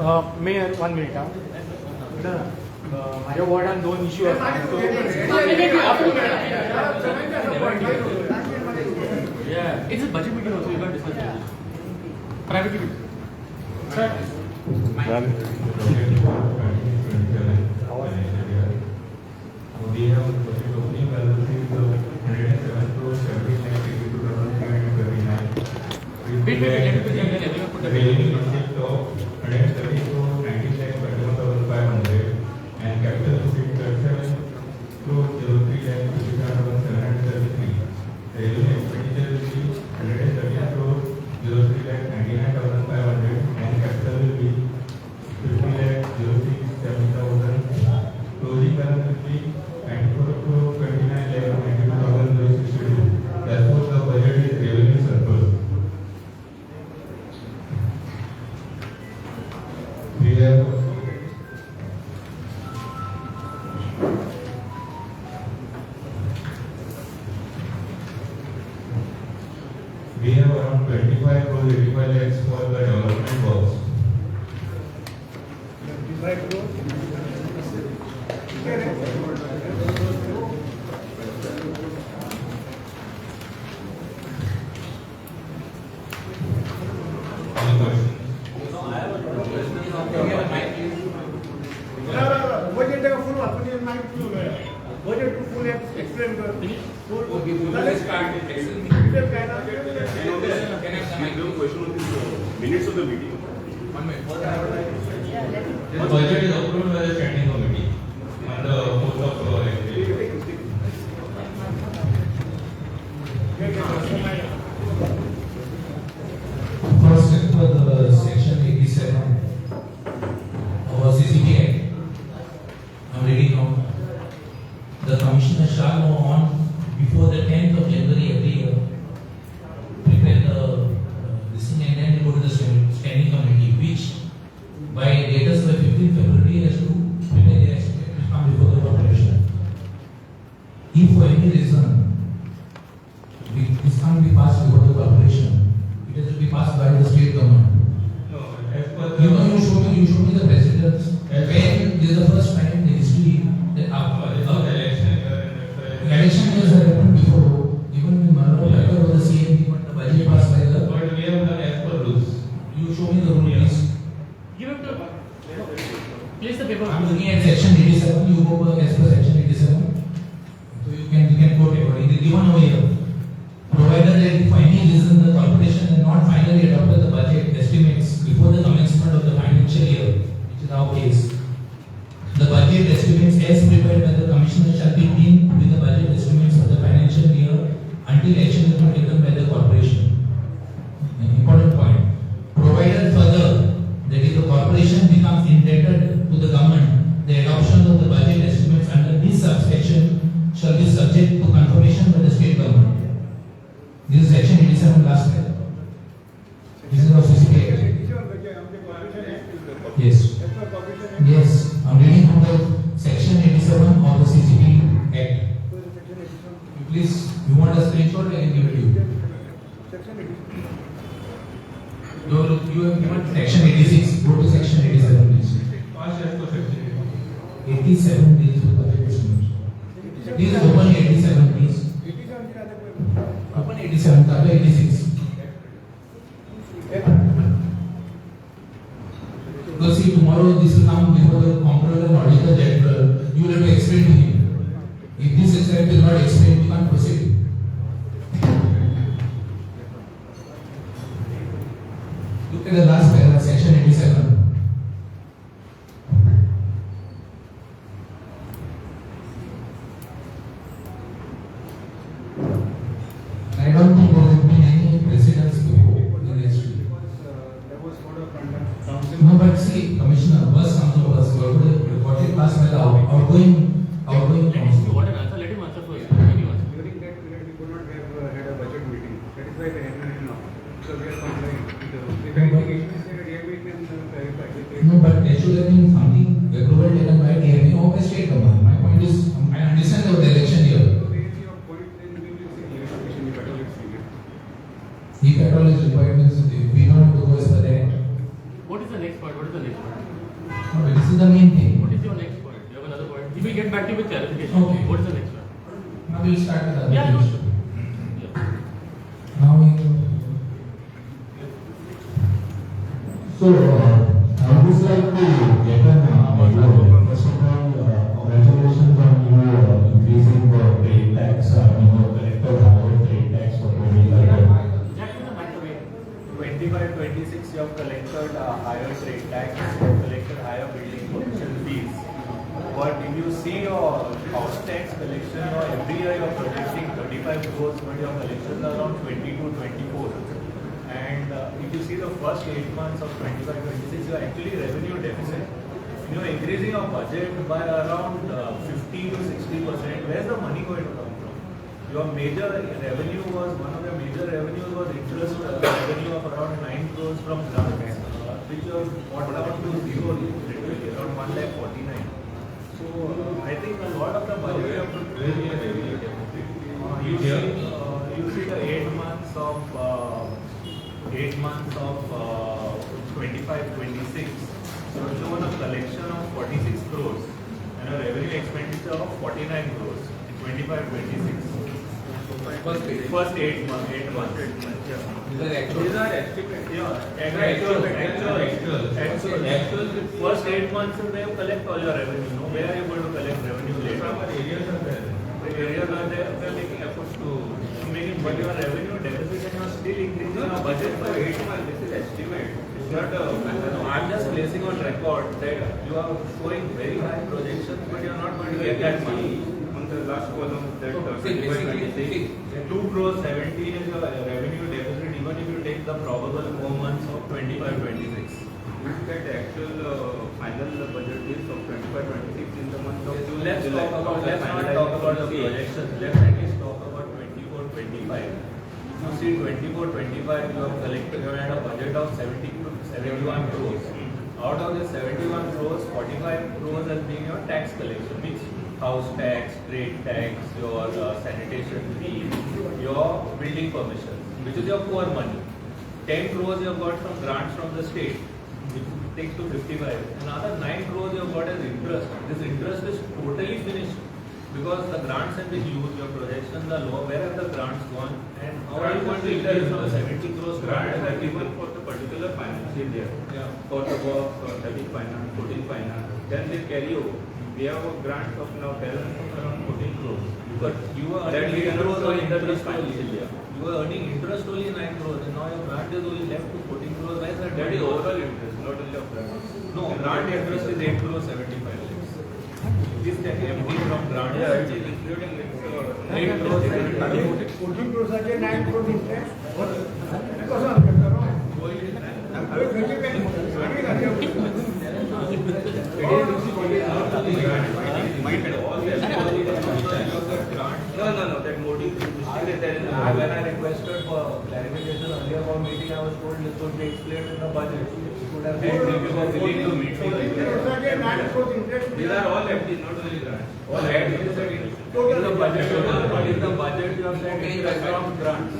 Mayor, 1 minute. माझ्या वॉर्डान 2 issue असतात. Yeah, it's a budget meeting also. You can't discuss it. Private meeting. Sir. We have budget opening balances of 107 crores, 79,039. Revenue receipt of 130 crores, 90,31,500, and capital receipt 37 crores, 03,57,733. Revenue expenditure will be 130 crores, 03,99,500, and capital will be 50,06,70,000. Closing balance will be 94 crores, 29,92,062. Therefore, the budget is revenue surplus. We have around 25 crores 85 lakhs for the development works. 25 crores? Any questions? Budget का full अपने mic full है. Budget to full explain कर. Full. Okay, let's start. Minutes of the meeting. 1 minute. The budget is approved by the standing committee on the 4th of April. First, for the section 87 of our CCP Act, I'm reading now. The Commissioner shall go on before the 10th of January every year, prepare the this thing and then go to the standing committee, which by latest by 15th February has to prepare the estimate to come before the corporation. If for any reason this can't be passed before the corporation, it has to be passed by the state government. No, as per You know, you show me the precedents. When this is the first time in the history that election years have happened before. Even in Manora Paper or the CMP, but the budget passed by the. but we have done as per rules. You show me the rule, please. Give him to. Place the paper. I'm looking at section 87. You go as per section 87. So you can quote accordingly. Given over here, provided that for any reason the corporation has not finally adopted the budget estimates before the commencement of the financial year, which is our case, the budget estimates as prepared by the commissioner shall be deemed to be the budget estimates of the financial year until action is not taken by the corporation. An important point. Provided further that if the corporation becomes indebted to the government, the adoption of the budget estimates under this subsection shall be subject to confirmation by the state government. This is section 87 last slide. This is our CCP Act. Yes. Yes. I'm reading from the section 87 of the CCP Act. Please, you want a screenshot? I can give it to you. You have given section 86. Go to section 87, please. First as per section 87 deals with budget estimates. Please open 87, please. Open 87, cover 86. Because see, tomorrow this will come before the comptroller and auditor that you will have to explain to him. If this extract is not explained, you can't proceed. Look at the last paragraph, section 87. I don't think there has been any precedence before in history. No, but see, Commissioner, worst comes to worst. What it passed by the outgoing council. What an answer. Let him answer first. During that period, we could not have had a budget meeting. That is why they had it now. So we are complying. No, but there should have been something approval taken by DME or by state government. My point is, I understand the direction here. If at all is required, means we don't have to go as per that. What is the next part? back to you with clarification. Okay. What is the next one? Now we'll start with the other Yeah, no. issue. Yeah. Now we So, I would just like to get an idea. First of all, congratulations on you increasing the trade tax, collector higher trade tax for 2025. Jack, put the mic away. 25-26 you have collected higher trade tax, you have collected higher building permission fees. But if you see your house tax collection, every year you are projecting 35 crores, but your collections are around 20 to 24. And if you see the first 8 months of 25-26, you are actually revenue deficit. You are increasing your budget by around 50 to 60%. Where's the money going to come from? Your major revenue was, one of your major revenues was interest revenue of around 9 crores from grants, which you have brought down to zero, literally around 1,49,000. So I think a lot of the budget you have to really revenue deficit. You see the 8 months of 25-26, so it's shown a collection of 46 crores and a revenue expenditure of 49 crores in 25-26. First 8 months. Yeah. These are estimates. Yeah, actual. First 8 months is where you collect all your revenue. No, where are you going to collect revenue later? Some areas are there. The areas are there. They are making efforts to make, but your revenue deficit and you are still increasing your budget for 8 months. This is estimate. It's not. I'm just placing on record that you are showing very high projections, but you are not going to get that money. On the last column, that 2 crores 17 is your revenue deficit, even if you take the probable 4 months of 25-26. Look at the actual final budget is of 25-26 in the month of June. Let's not talk about the projections. Let's at least talk about 24-25. You see 24-25, you have collected, you had a budget of 71 crores. Out of the 71 crores, 45 crores has been your tax collection, means house tax, trade tax, your sanitation fee, your building permissions, which is your core money. 10 crores you have got from grants from the state, which takes to 55. Another 9 crores you have got as interest. This interest is totally finished because the grants have been used, your projections are low. Where have the grants gone? And how are you going to increase from 70 crores Grants are grant? given for the particular financial year. Yeah. For the work, 13 finance, 14 finance. Then they carry over. We have a grant of now balance of around 14 crores. But you are That earning we 8 cannot crores show on in the interest financial only. year. You are earning interest only 9 crores and now your grant is only left to 14 crores. Why is that? That is overall interest, not only of grant. No, grant interest is 8 crores 75 lakhs. This can be empty from grant. Yeah, it is including 8 crores 75 lakhs. 14 crores are 9 crores interest. कसं करता ना? No, that Modi When I requested for clarification earlier about meeting, I was told this would be explained in the budget. It would have been if you were willing to meet me. 14 crores are 9 crores interest. these are all FDs, not only grants. All right, it is the budget. What is the budget you have said? It is from grants.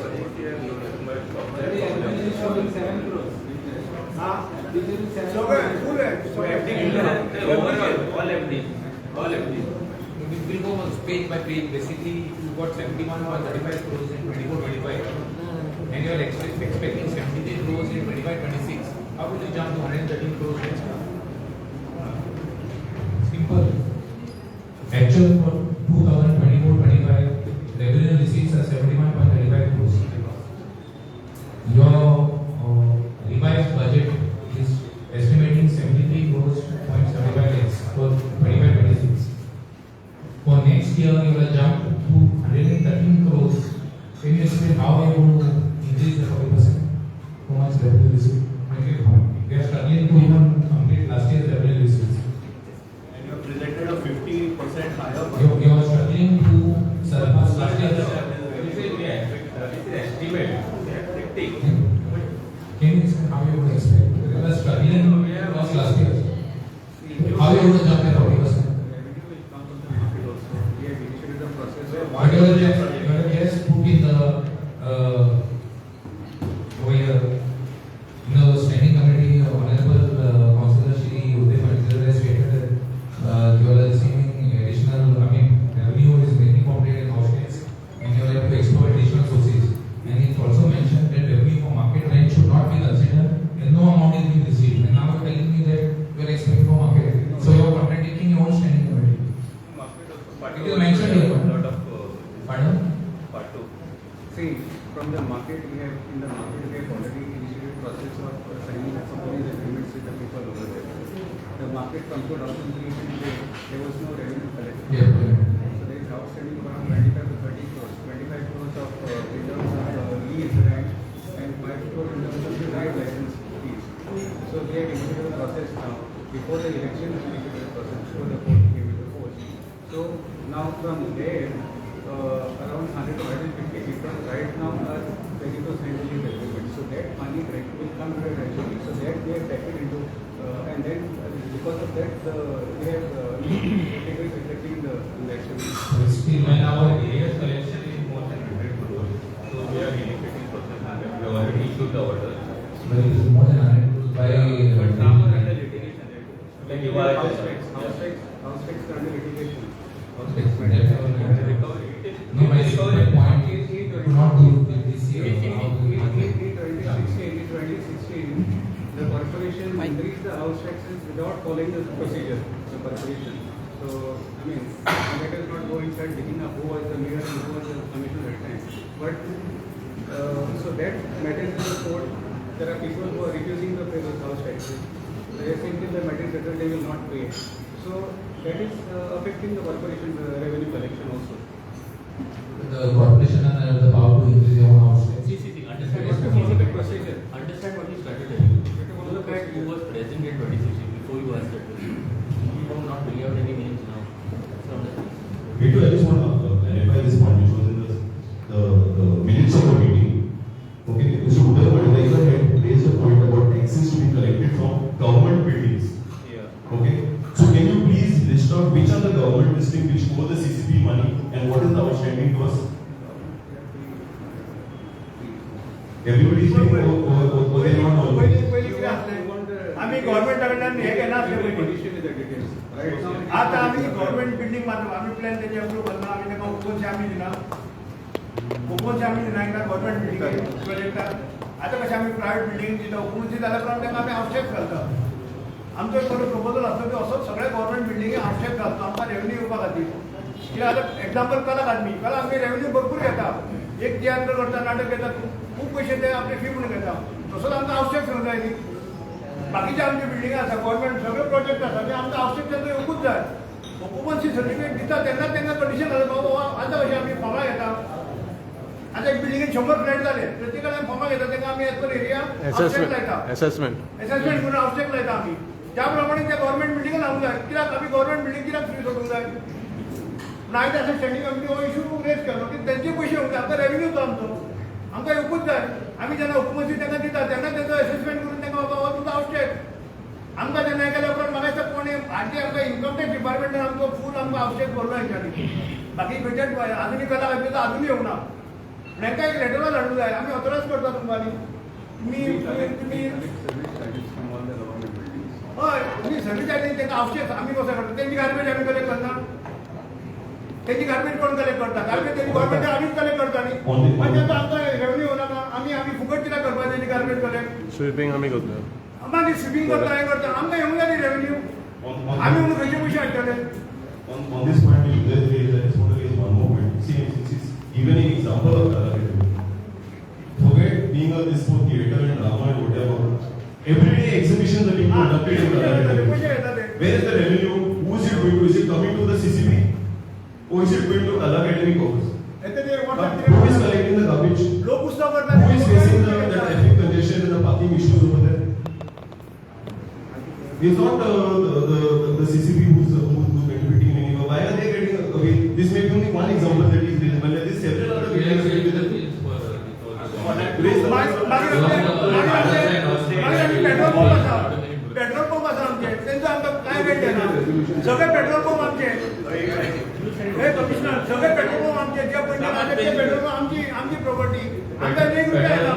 हाँ, सगळं full आहे. So FD Overall, all FDs. All FDs. will go page by page. Basically, you got 71.35 crores in 24-25, and you are expecting 73 crores in 25-26. How will you jump to 113 crores next year? Simple. Actual for 2024-25, revenue receipts are 71.35 crores. Your revised budget is estimating 73 crores 0.75 lakhs for 25-26. For next year, you will jump to 113 crores. Can you explain how you want to increase the 40%? How much revenue receipt? We are struggling to even complete last year's revenue receipts. And you have presented a 50% higher You are struggling to surpass last year's. This is estimate. We are predicting. Can you explain how you would expect? We are struggling across last year. How you would jump to 40%? What you will just put in the standing committee, Honorable Councillor Shri Uday Pandit has stated that you are receiving additional See, from the market, we have already initiated process of signing some of these agreements with the people over there. The market comes to out there was no revenue collected. Yeah. So there is outstanding around 25 to 30 crores. 25 crores of in terms of lease rent and 5 crores in terms of the ride license fees. So we have initiated the process now. Before the election, we initiated the process before the court came into force. So now from there, around 100 to 150 people right now are ready to sign the lease agreement. So that money will come gradually. So that we have taken into, and then because of that, we have taken reflecting the election. Still, when our area collection is more than 100 crores. So we are initiating process and we have already issued the order. but it is more than 100 crores by But now under litigation. Like you are House tax under litigation. No, my point is to not do this year. The corporation increased the house taxes without following the procedure, the corporation. So, I mean, let us not go inside digging up who was the mayor and who was the commissioner at times. But, so that matters in the court. There are people who are refusing to pay those house taxes. They are saying the matter settled, they will not pay. So, that is affecting the corporation revenue collection also. The corporation has the power to increase their own house tax. See, understand What what is the procedure? Understand what he started telling you. Look at who was present in 2016 before you asked that question. You will not bring out any names now. That's not understanding. Vitu, I just want to clarify this point which was in the minutes of the meeting. Okay, Mr. Uddhav Madhaiya had raised a point about taxes to be collected from government buildings. Yeah. Okay, so can you please list out which are the government buildings which owe the CCP money and what is the outstanding to us? Everybody is saying, oh, they not know. आम्ही government कडल्यान हे घेना Condition is the details. Right now, आता आम्ही government building बांधलो आम्ही plan त्याच्या approve करना आम्ही ताका ओपन आम्ही दिना ओपन आम्ही दिना एकदा गव्हर्नमेंट बिल्डिंग प्रोजेक्टार आता कशें आम्ही प्रायव्हेट बिल्डिंग दिता ओपन जाल्या उपरांत ताका आम्ही आवश्यक घालता आमचो एक प्रपोजल आसलो की असो सगळ्या गव्हर्नमेंट बिल्डिंगे आवश्यक घालता आमकां रेव्हन्यू येवपा खातीर कित्याक आतां एक्झाम्पल कला आमी रेव्हन्यू भरपूर घेता एक थिएटर करता नाटक घेता खूब पयशे ते आपले फी म्हणून घेता तसोच आमकां आवश्यक जावंक जाय न्ही बाकीचे आमचे बिल्डिंग आसा गव्हर्नमेंट सगळे प्रोजेक्ट आसा ते आमकां आवश्यक तेन्ना येवकूच जाय ऑक्युपन्सी सर्टिफिकेट दिता तेन्ना तेन्ना कंडिशन घालता बाबा आतां कशें आमी फॉर्मां घेता आतां एक बिल्डिंगेन 100 फ्लॅट जाले प्रत्येकान फॉर्मां घेता तेका आमी एज पर एरिया आवश्यक लायता असेसमेंट करून आवश्यक लायता आमी त्या प्रमाणे त्या गव्हर्नमेंट बिल्डिंगान हाडूंक जाय कित्याक आमी गव्हर्नमेंट बिल्डिंग कित्याक फ्री सोडूंक जाय नायट अशें स्टँडींग कमिटी हो इशू रेज केलो की तेंचे पयशे येवंक जाय आमकां रेव्हन्यू तो आमचो आमकां येवकूच जाय आमी जेन्ना ऑक्युपन्सी तेंका दिता तेन्ना तेचो असेसमेंट करून तेंका बाबा हो तुमकां आवश्यक आमकां तेन्ना हे केल्या उपरांत म्हाका दिसता कोणी आमचे आमकां इन्कम टॅक्स डिपार्टमेंटान आमचो फूल आमकां आवश्यक भरलो हेंच्यांनी बाकी खंयच्याच आजुनी कला खातीर तो आजुनी येवना तांकां एक लेटरान हाडूंक जाय आमी ऑथोरायज करता तुमकां तुमी हय तुमी सर्वीस आयली तांकां आवश्यक आमी कसो करता तेंची गार्बेज आमी कलेक्ट करना तेंची गार्बेज कोण कलेक्ट करता गार्बेज तेंची गव्हर्नमेंट आमीच कलेक्ट करता न्ही म्हणजे आतां आमकां रेव्हन्यू येवना आमी फुकट कित्याक करपाक तेंची गार्बेज कलेक्ट स्वीपिंग आमी करता मागीर स्विमींग करता हें करता आमकां येवंक जाय न्ही रेव्हन्यू आमी म्हणून खंयचे पयशे हाडटले On this point, I just want to raise one more point. See, it's even an example of Kala. Forget being a this for theatre and drama and whatever. Everyday exhibitions are being conducted in Kala. Where is the revenue? Who is it going to? Is it coming to the CCP? Or is it going to Kala Academic office? Who is collecting the garbage? Who is facing the traffic congestion and the parking issues over there? It's not the CCP who's benefiting in any way. Why are they getting away? This may be only one example that is raised, but there is several other petrol pump आसा आमचे तेंचो आमकां कांय वेळ घेना सगळे petrol pump आमचे हे commissioner सगळे पेट्रोल पंप आमचे जे पयलीं आसा ते पेट्रोल पंप आमची प्रॉपर्टी आमकां 1 रुपया येता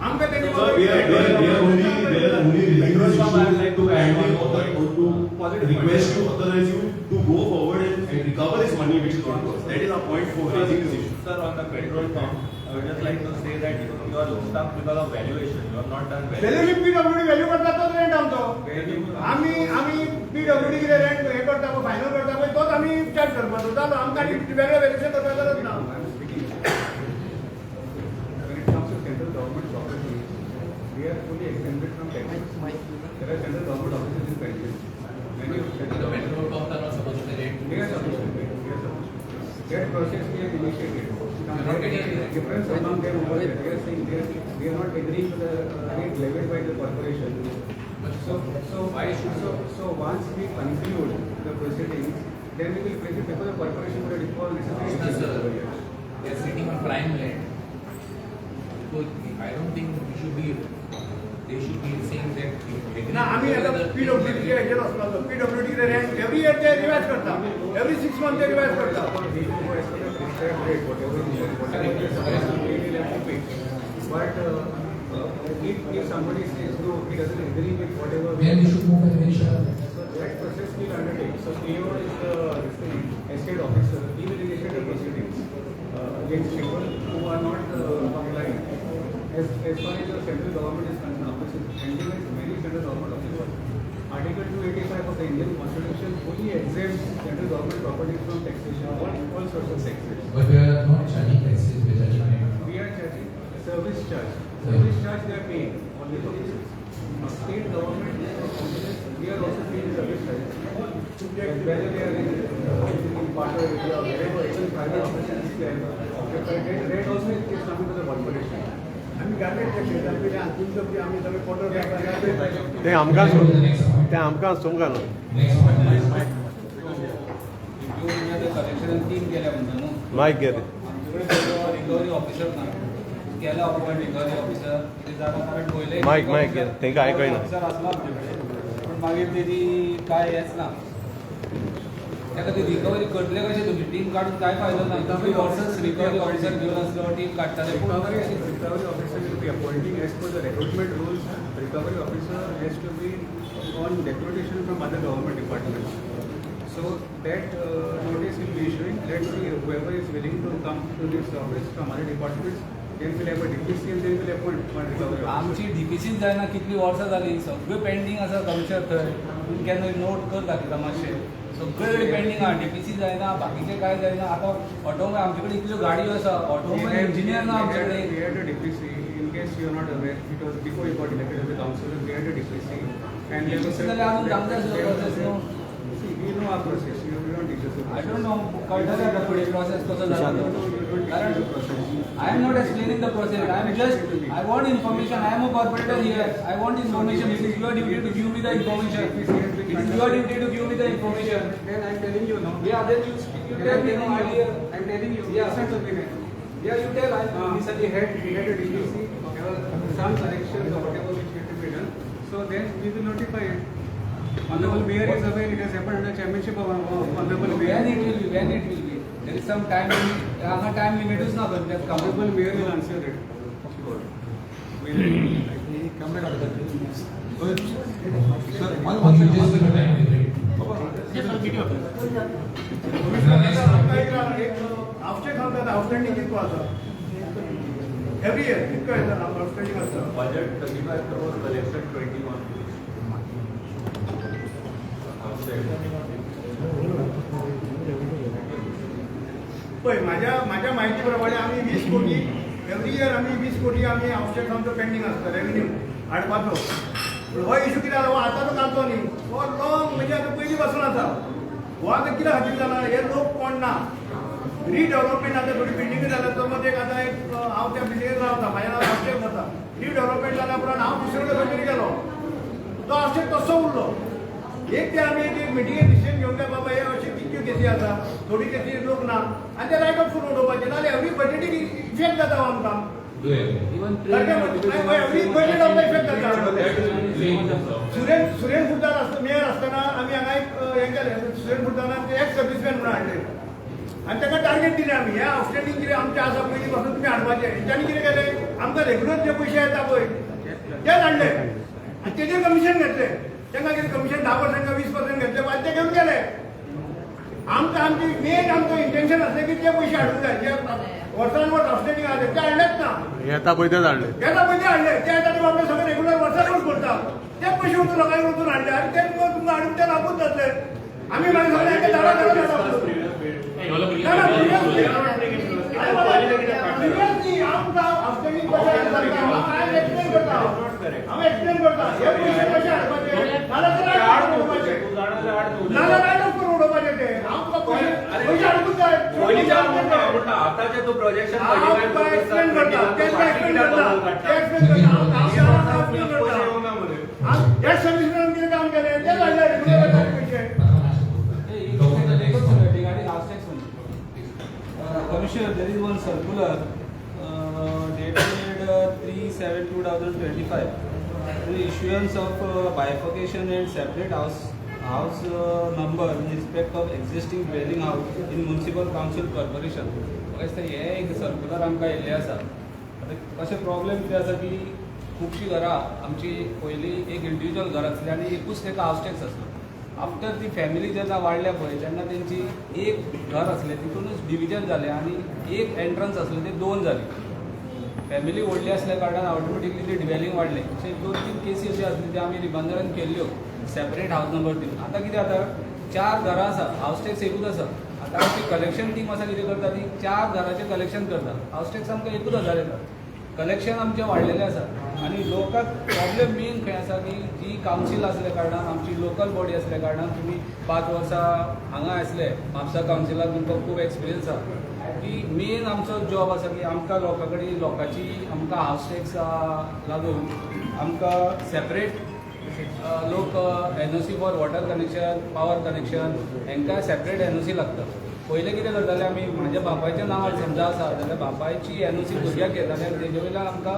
आमकां तेंची request to authorize you to go forward and recover this money which is not to us. That is our point for raising this issue. Sir, on the petrol pump, I would just like to say that you are stuck because of valuation. You have not done value PWD value करता तोच rent आमचो आम्ही PWD कितें rent हे करता पळय final करता पळय तोच आमी चार्ज करपाचो जालो आमकां आनी वेगळें व्हॅल्युएशन करपाक गरज ना When it comes to central government properties, we are fully exempted from taxes. There are central government offices in countries. Many of The central petrol pumps are not supposed to pay rent. they are supposed to pay. They are supposed to pay. That process we have initiated. Now, Not there is getting a difference among them over there. They are saying they are not agreeing to the rate levied by the corporation. So once we conclude the proceedings, then we will place it before the corporation for a default Yes, sir. necessary. They are sitting on prime land. So I don't think we should be. They should be saying that. ना आम्ही आता PWD हेचेर वचपाचो PWD rent every year ते revise करता every 6 month ते revise करता But if somebody says no, he doesn't agree with whatever. Then we should move and ensure. So that process will undertake. So PO is the estate officer. He will initiate the proceedings against people who are not complying. As far as the central government is concerned, offices, many central government offices. Article 285 of the Indian Constitution fully exempts central government properties from taxation, all sorts of taxes. But we are not charging taxes. We are charging rent. We are charging service charge. Service charge they are paying on the offices. State government, we are also paying service charge. Whether they are in part of area or wherever, even private offices, they are rent also is coming to the corporation. आम्ही गार्बेजच्या शेजार पयलीं अंतिम जप्ती आमी सगळे portal ते आमकां ते आमकां सोंगा न्हू Next one. कलेक्शन टीम गेल्या म्हणटा न्हू मायक घे रे आमचे रिकवरी ऑफिसर ना केला अपॉइंट रिकवरी ऑफिसर कितें जाता कारण पयले मायक घे तेंकां आयकयना ऑफिसर आसला आमचे कडेन पूण मागीर तेजी काय हेच ना ताका ती रिकवरी करतले कशें तुमी टीम काडून काय फायदो ना तुमी वर्सच रिकवरी ऑफिसर घेवन आसलो टीम काडटाले Recovery officer will be appointing as per the recruitment rules. Recovery officer has to be on deputation from other government departments. So that notice will be issuing. Let's see whoever is willing to come to this office from other departments. Then we'll have a DPC and then we'll appoint one recovery officer. आमची डीपीसीच जायना कितली वर्सां जाली सगळें pending आसा commissioner थंय तुमी केन्ना नोट कर दाखयता मातशें सगळे पेंडींग आहा डीपीसी जायना बाकीचें काय जायना आतां ऑटोमोबायल आमचे कडेन इतल्यो गाडयो आसा ऑटोमोबायल इंजिनियर ना आमचे कडेन We had a DPC. In case you are not aware, it was before you got elected as a councillor. We had a DPC. And we have a जाल्यार आजून सांगता आसलो प्रोसेस न्हू See, we know our process. You don't teach us the process. I don't know कळटलें आतां फुडें process कसो जाता कारण I am not explaining the process I am just I want information I am a corporator here I want information it is your duty to give me the information it is your duty to give me the information Then I'm telling you now. Yeah, then you tell me no idea. I'm telling you. Yeah. Listen to me. Yeah, you tell. We had a DPC. There were some corrections or whatever which had to be done. So then we will notify it. Honorable Mayor is aware. It has happened under chairmanship of Honorable Mayor. When it will be? When it will be? There is some time limit. हाँ time limit is ना but that Honorable Mayor will answer it. आवश्यक outstanding कितको आसा every year कितको येता outstanding आसता budget 35 crore, collection 21. पळय माझ्या म्हायती प्रमाणे आमी 20 कोटी एवरी इयर आमी 20 कोटी आमी आवश्यक आमचो पेंडींग आसता रेव्हेन्यू हाडपाचो हो इशू कितें जाला हो आतांचो कालचो न्ही हो लॉंग म्हणजे आतां पयलीं पासून आसा हो आतां कित्याक खातीर जाला हे लोक कोण ना रिडेव्हलपमेंट आतां थोडी बिल्डिंग जाल्या समज एक आतां एक हांव त्या बिल्डिंगेक रावता म्हाज्या नांव आवश्यक जाता रिडेव्हलपमेंट जाल्या उपरांत हांव दुसरे खंय गेलो तो आवश्यक तसो उरलो एक ते आमी एक मिटिंगेक डिसिजन घेवंक जाय बाबा हे अशे कितल्यो केसी आसा थोडी केसी लोक ना आनी ते लायटअप करून उडोवपाचे नाल्यार एवरी बजेटीक इफेक्ट जाता हो आमकां even एवरी बजेट आमकां इफेक्ट जाता सुरेन फुटार आसता मेयर आसतना आमी हांगा एक हें केलें सुरेन फुटारान ते एक्स सर्विसमॅन म्हणून हाडले आनी ताका टार्गेट दिलें आमी हे आउटस्टँडिंग कितें आमचें आसा पयलीं पासून तुमी हाडपाचें हेंच्यांनी कितें केलें आमकां रेग्युलर जे पयशे येता पळय तेच हाडले आनी तेजेर कमिशन घेतलें तांकां कितें कमिशन 10% काय 20% घेतलें आनी ते घेवन गेले आमची मेन आमचं इंटेन्शन असतं की ते पैसे हाडून जाय जे वर्सांवर आउटस्टँडिंग आले ते हाडलेच ना येता पळय तेच हाडले त्याला पैसे हाडले ते आता आपले सगळे रेग्युलर वर्सांवर करता ते पैसे उचलून लोकांनी उचलून हाडले आणि ते तुमकां हाडून ते लागूच जातले आम्ही मागीर सगळे दारा एक्सप्लेन करता हे पैसे कशे हाडपाचे उडोवपाचे ते आमकां पैसे हाडून जाय आताचे तू प्रोजेक्शन एक्सप्लेन करता ते एक्सप्लेन करता या सर्व्हिसमॅन कितें काम केलें ते जाल्ले रेग्युलर पैसे Commissioner, there is one circular dated 3/7/2025. The issuance of bifurcation and separate house number in respect of existing dwelling house in municipal council corporation. अशें हे एक सर्क्युलर आमकां येयल्लें आसा. आतां कशें प्रॉब्लेम कितें आसा की खुबशीं घरां आमची पयलीं एक इंडिविज्युअल घर आसलें आनी एकूच ताका हावस टॅक्स आसलो. आफ्टर ती फॅमिली जेन्ना वाडल्या पळय तेन्ना तेंची एक घर आसलें तितूनच डिविजन जालें आनी एक एंट्रन्स आसलें तें 2 जाली. फॅमिली व्हडली आसल्या कारणान ऑटोमॅटिकली ते डिवेलिंग वाडलें. अशें 2-3 केसी अश्यो आसल्यो त्यो आमी रिबंदरान केल्ल्यो सेपरेट हावस नंबर दिवन. आतां कितें जाता 4 घरां आसा हावस टॅक्स एकूच आसा. आतां आमची कलेक्शन टीम आसा कितें करता ती 4 घरांचें कलेक्शन करता. हावस टॅक्स आमकां 1000 येता. कलेक्शन आमचें वाडलेलें आसा आनी लोकांक प्रॉब्लेम मेन खंय आसा की जी कावन्सील आसल्या कारणान आमची लोकल बॉडी आसल्या कारणान तुमी 5 वर्सां हांगा आसले म्हापसा कावन्सिलाक तुमकां खूब एक्सपिरियन्स आसा की मेन आमचो जॉब आसा की आमकां लोकां कडेन लोकांची आमकां हावस टॅक्स लागून आमकां सेपरेट लोक NOC for water connection power connection हांकां सेपरेट NOC लागता. पयलें कितें करताले आमी म्हाज्या बापायच्या नांवार समजा आसा जाल्यार बापायची NOC भुरग्याक घेताले आनी तेजे वयल्यान आमकां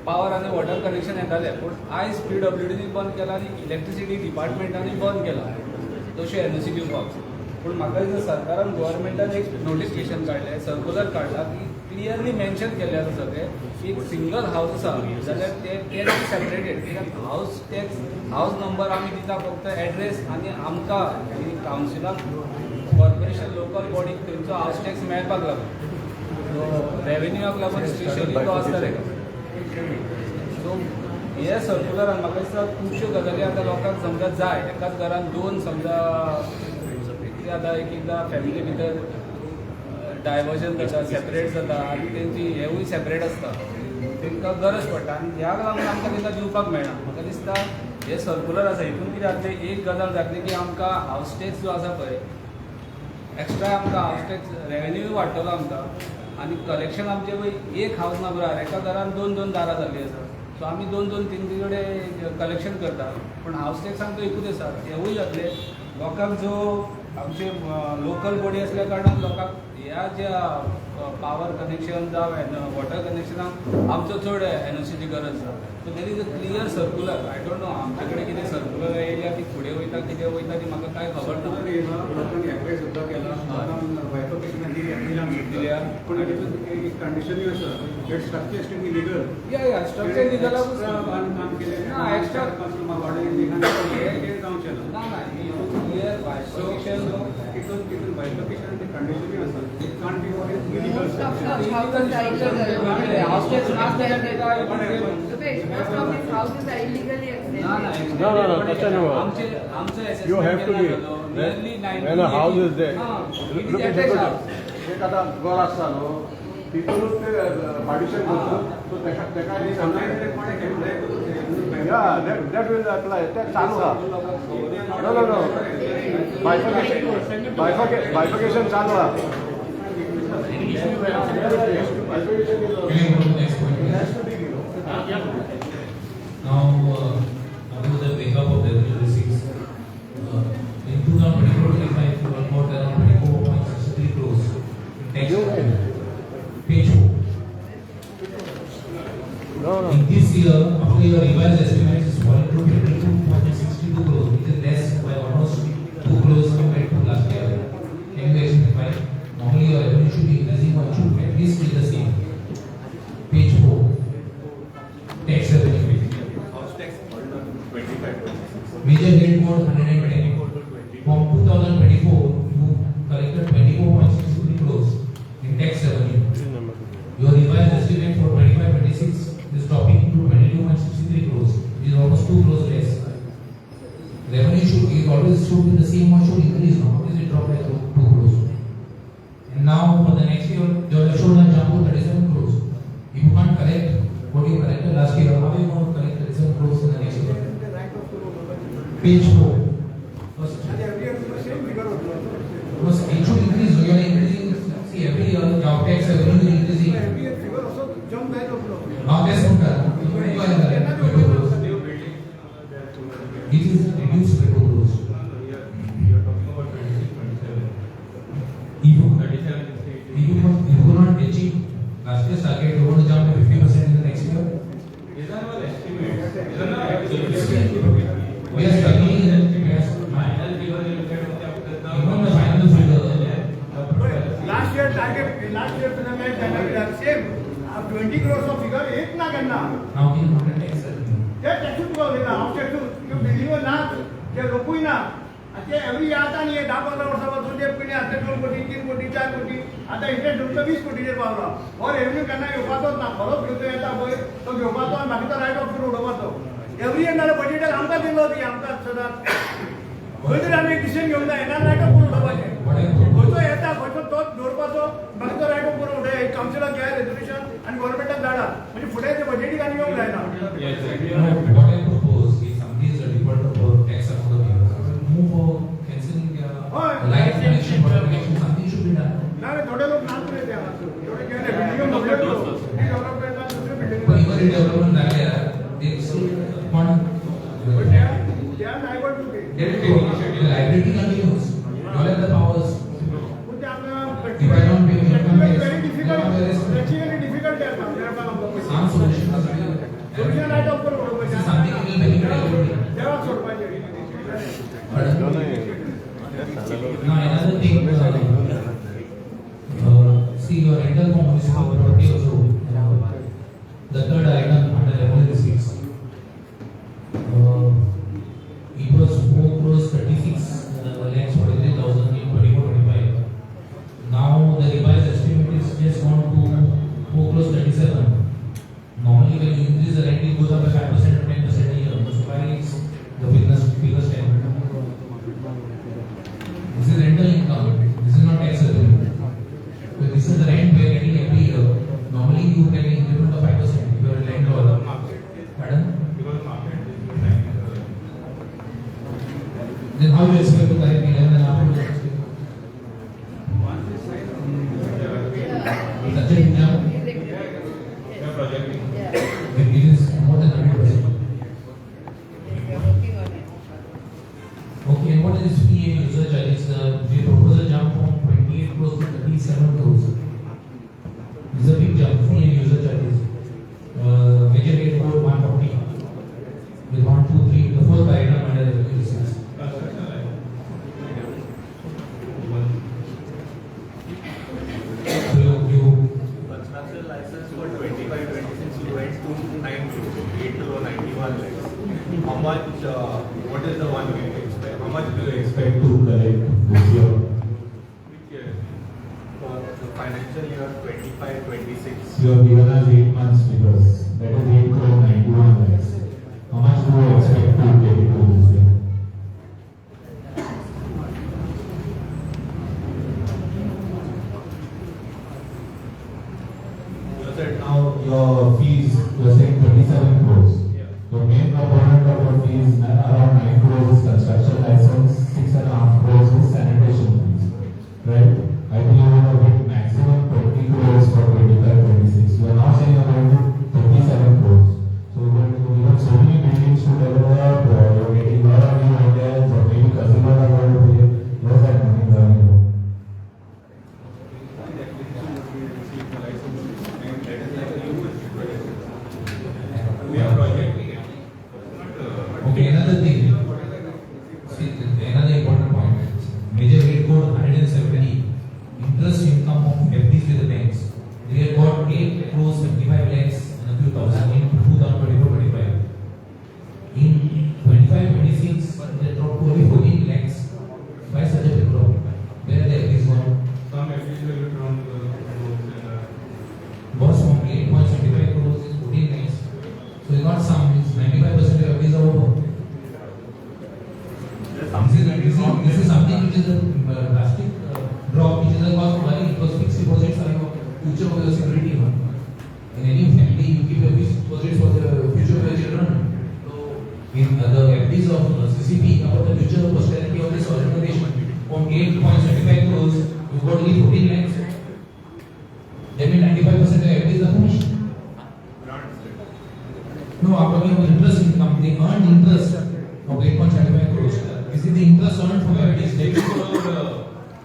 पावर आनी वॉटर कनेक्शन येतालें. पूण आयज PWDनी बंद केला आनी इलेक्ट्रिसिटी डिपार्टमेंटांनी बंद केला तशें NOC दिवपाक. पूण म्हाका दिसता सरकारान गव्हर्मेंटान एक नोटिफिकेशन काडलें सर्क्युलर काडला की क्लियरली मेन्शन केल्लें आसा सगळें की एक सिंगल हावस आसा जाल्यार ते सेपरेटेड कित्याक हावस टॅक्स हावस नंबर आमी दिता फक्त एड्रेस आनी आमकां कावन्सिलाक कॉर्पोरेशन लोकल बॉडीक थंयचो हावस टॅक्स मेळपाक लागून रेव्हेन्यूक लागून स्पेशली तो आसता ताका. सो हे सर्क्युलरान म्हाका दिसता खुबश्यो गजाली आतां लोकांक समजा जाय एकाच घरान 2 समजा कितें जाता एक एकदां फॅमिली भितर डायवर्जन जाता सेपरेट जाता आनी तेंची हेवूय सेपरेट आसता तांकां गरज पडटा आनी ह्याक लागून आमकां तांकां दिवपाक मेळना. म्हाका दिसता हे सर्क्युलर आसा हितून कितें जातलें एक गजाल जातली की आमकां हावस टॅक्स जो आसा पळय एक्स्ट्रा आमकां हावस टॅक्स रेवेन्यूय वाडटलो आमकां आनी कलेक्शन आमचें पळय एक हावस नंबरार एका घरान 2-2 दारां जाल्लीं आसा. सो आमी 2-2-3 कडेन कलेक्शन करता पूण हावस टॅक्स आमकां एकूच आसा. हेवूय जातले लोकांक जो आमचे लोकल बॉडी असल्या कारणान लोकांक ह्या ज्या पावर कनेक्शन जावं वॉटर कनेक्शनाक आमचो चड NOCची गरज आसा. So there is a clear circular. I don't know आमचे कडेन कितें सर्क्युलर येयल्या ती फुडें वयता कितें वयता ती म्हाका कांय खबर ना. लोकांनी एप्लाय सुद्दां केला बायफर्केशन दिल्या पूण एक कंडिशनूय आसा that structure to be legal. या स्ट्रक्चर लीगलाकूच काम केलें ना एक्स्ट्रा हे जावचें ना. ना क्लियर बायफर्केशन तितून बायफर्केशन कंडिशनूय आसा. It can't be all illegal हावस टॅक्स नासल्यार You have to be. When a house is there, look at it. एक आतां घर आसता न्हू तितूनच ते पार्टिशन करता सो तेका Yeah, that will apply. That चालू हा. No. Bifurcation चालू हा. Now, about the breakup of revenue receipts. In 2024-25, we were more than 24.63 crores. Page 4. No. In this year, after your revised estimates is falling to 22.62 crores, which is less by almost 2 crores compared to last year. Anyway, normally your revenue should be increasing or should at least be the same. Page 4. Tax revenue. Major gain code 110. From 2024 to 2025-26 is dropping to 22.63 crores, which is almost 2 crores less. Revenue should always should be the same or should increase. Now, how is it drop by 2 crores? And now for the next year, your should have jumped to 37 crores. If you can't collect what you collected last year, how are you going to collect 37 crores in the next year? Page 4. First. Because it should increase. So you are increasing. See, every year job tax revenue is increasing. Now let's compare. It is reduced by 2 crores. You are talking about 26, 27. If you 37, not achieve last year's target, you want to jump to 50% in the next year. these are our estimates. These are not actual. We are studying in estimates. Final figure you look at after Even the final figure. Last year target, last year tournament and same. 20 crores of figure, एक ना करना. Now we are not tax. त्या टॅक्सूच पावलेला offset to building ना त्या लोकूय ना आता एवढी आता नाही 10-15 वर्षापासून ते पिणे आता 2 कोटी 3 कोटी 4 कोटी आता इंटरेस्ट तुमचं 20 कोटीचे पावला और रेव्हेन्यू त्यांना घेवपाचोच ना खरोच घेतो येता पळय तो घेवपाचो आणि बाकीचा राईट ऑफ उडोवपाचो एवरी येणारा बजेट आमकां दिलो ती आमकां सदांच खंय तरी आमी एक डिसिजन घेवंक जाय येणार राईट ऑफ उडोवपाचें खंयचो येता खंयचो तोच दवरपाचो बाकीचो राईट ऑफ उडोवंक जाय कावन्सिलाक घ्या रेजोल्युशन आणि गव्हर्नमेंटाक धाडा म्हणजे फुडें ते बजेटीक आनी येवंक जायना. What I propose is somebody is a default of tax for the years. Move or cancelling the light connection, water connection, something should be done. नाही थोडे लोक नाच रे त्या थोडे गेले बिल्डिंग मध्ये डेव्हलपमेंटला दुसरे बिल्डिंग पण इवन डेव्हलपमेंट झाले ते पण त्या नाही वाटू ते the liability continues. You have the powers. म्हणजे आपल्याला If I don't pay, you can't pay. Very difficult practically difficult आहे Some solution must be there. Solution write off करू This is something that will benefit everybody. तेव्हा सोड पाहिजे. Now another thing, see your rental from municipal property also. The third item under revenue receipts. It was 4 crores 36 lakhs 43,000 in 24-25. Now the revised estimate is just gone to 4 crores 37. Normally when you increase the rent, it goes up by 5% or 10% a year. So why is the figures 10? This is rental income. This is not tax revenue. So this is the rent we are getting every year. Normally you get an increment of 5% if you are a landlord. Pardon? because market is Then how you expect to collect 11.5%? Such a income, projecting. it is more than 100%. Okay, and what is fee and user charges? We propose a jump from 28 crores to 37 crores. This is a big jump, fee and user charges. Major rate code 140. With 1, 2, 3, the fourth item under revenue receipts. So you Construction license for 25-26 you went to 9 crores, 8 crore 91 lakhs. How much, what is the one we expect? How much do you expect To collect this year. which year? For the financial year 25-26? You have given us 8 months figures. That is 8 crore 91 lakhs. How much do you expect to get into this year? You said Now your fees, you are saying 37 crores. Yeah. The main component of your fees around 9 crores is construction license, 6.5 crores is sanitation fees. Right? I think you want to get maximum 20 crores for 25-26. You are now saying you are going to 37 crores. So you have so many buildings to develop, you are getting a lot of new hotels, or maybe casinos are going to be. Where is that money going to? we are projecting it. okay, future of your security. No? In any family, you keep a fixed deposit for the future of your children. So, in the FDs of CCP, about the future of posterity of this organization, from 8.75 crores, you got only 14 lakhs. That means 95% of FDs are finished. No, I'm talking about interest income. They earned interest of 8.75 crores. This is the interest earned from FDs. 6 crore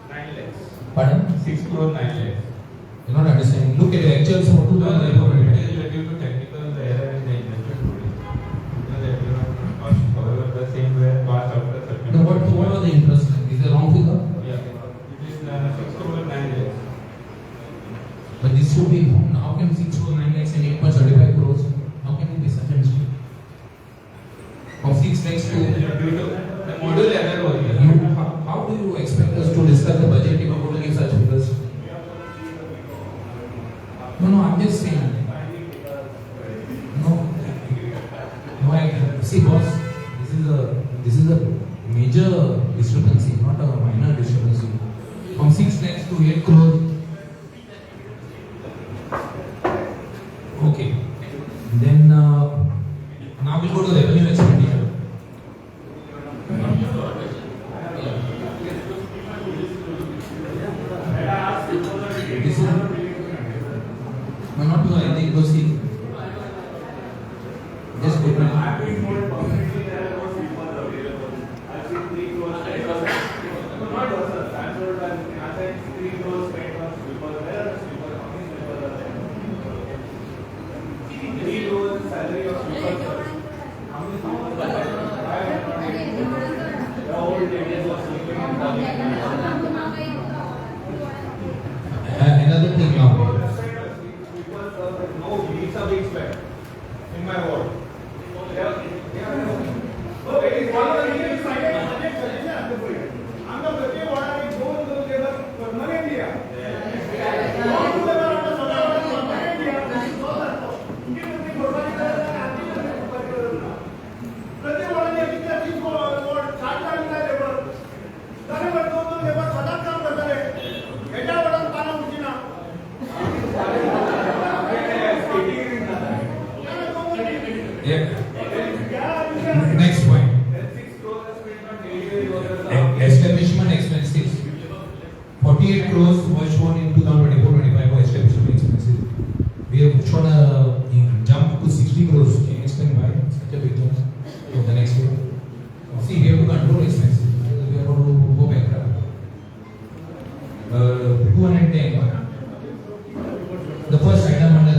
9 lakhs. Pardon? 6 crore 9 lakhs. You're not understanding. Look at the actuals for 2024. Due to technical error in the investment ruling. However, the same were passed after September. No, what was the interest? Is it wrong figure? Yeah, it is 6 crore 9 lakhs. But this should be, how can 6 crore 9 lakhs and 8.75 crores? How can it be such a mistake? From 6 lakhs to... Due to the model error was there. How do you expect us to discuss the budget if you are going to give such figures? No, I'm just saying. No, see boss, this is a major discrepancy, not a minor discrepancy. From 6 lakhs to 8 crores. Okay. Then now we'll go to revenue expenditure. This is not to anything to see. Just go to another thing now. No, it's a big spec in my ward. So it is one of the reasons I get suggestion at the point. I'm not the same what I go to the permanent area. Next point. Establishment expenses. 48 crores was shown in 2024-25 for establishment expenses. We have shown a jump to 60 crores